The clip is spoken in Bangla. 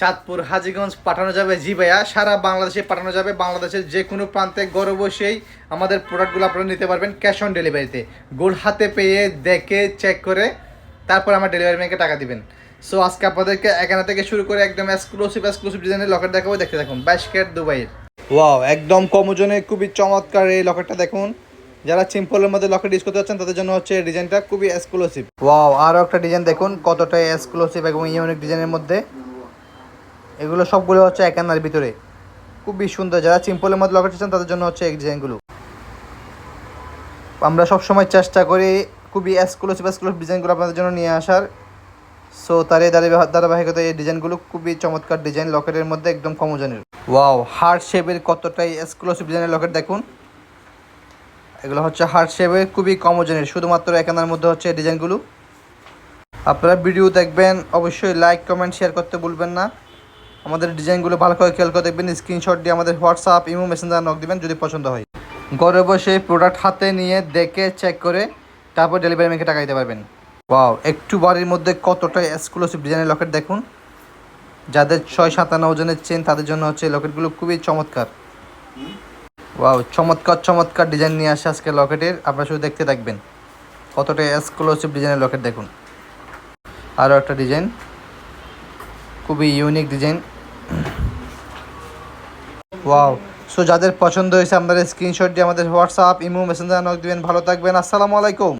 চাঁদপুর হাজীগঞ্জ পাঠানো যাবে। জি ভাইয়া, সারা বাংলাদেশে পাঠানো যাবে। বাংলাদেশের যে কোনো প্রান্তে ঘরে বসেই আমাদের প্রোডাক্টগুলো আপনারা নিতে পারবেন ক্যাশ অন ডেলিভারিতে। গোল্ড হাতে পেয়ে দেখে চেক করে তারপর আমার ডেলিভারি ম্যানকে টাকা দিবেন। সো আজকে আপনাদেরকে এখানে থেকে শুরু করে একদম এক্সক্লুসিভ ডিজাইনের লকেট দেখাবো। দেখতে দেখুন 22 ক্যারেট দুবাইয়ের। ওয়াও, একদম কম ওজনে খুবই চমৎকার এই লকেটটা দেখুন। যারা সিম্পলের মধ্যে লকেট ইউজ করতে যাচ্ছেন তাদের জন্য হচ্ছে এই ডিজাইনটা খুবই এক্সক্লুসিভ। ওয়াও, আরও একটা ডিজাইন দেখুন কতটা এক্সক্লুসিভ এবং ইউনিক ডিজাইনের মধ্যে। এগুলো সবগুলো হচ্ছে এক আনার ভিতরে, খুবই সুন্দর। যারা সিম্পলের মধ্যে লকেট চাচ্ছেন তাদের জন্য হচ্ছে এই ডিজাইনগুলো। আমরা সবসময় চেষ্টা করি খুবই এক্সক্লুসিভ ডিজাইনগুলো আপনাদের জন্য নিয়ে আসার। সো তারই ধারাবাহিকতা এই ডিজাইনগুলো খুবই চমৎকার ডিজাইন লকেটের মধ্যে একদম কম ওজনের। ওয়াও, হার্ট শেপের কতটাই এক্সক্লুসিভ ডিজাইনের লকেট দেখুন। এগুলো হচ্ছে হার্ট শেপের খুবই কম ওজনের, শুধুমাত্র এক আনার মধ্যে হচ্ছে এই ডিজাইনগুলো। আপনারা ভিডিও দেখবেন, অবশ্যই লাইক কমেন্ট শেয়ার করতে ভুলবেন না। আমাদের ডিজাইনগুলো ভালো করে খেয়াল করে দেখবেন, স্ক্রিনশট দিয়ে আমাদের হোয়াটসঅ্যাপ ইমো মেসেঞ্জার নক দিবেন যদি পছন্দ হয়। ঘরে বসে প্রোডাক্ট হাতে নিয়ে দেখে চেক করে তারপর ডেলিভারি ম্যানকে টাকা দিতে পারবেন। ওয়াও, একটু বাড়ির মধ্যে কতটা এক্সক্লুসিভ ডিজাইনের লকেট দেখুন। যাদের 6-7 ওজনের চেন তাদের জন্য হচ্ছে এই লকেটগুলো খুবই চমৎকার। ওয়াও, চমৎকার ডিজাইন নিয়ে আসে আজকে লকেটের। আপনারা শুধু দেখতে থাকবেন কতটা এক্সক্লুসিভ ডিজাইনের লকেট দেখুন। আরও একটা ডিজাইন, খুবই ইউনিক ডিজাইন। ওয়াও, সো যাদের পছন্দ হয়েছে আপনাদের স্ক্রিনশট দিয়ে আমাদের হোয়াটসঅ্যাপ ইমো মেসেঞ্জার নক দিবেন। ভালো থাকবেন, আসসালামু আলাইকুম।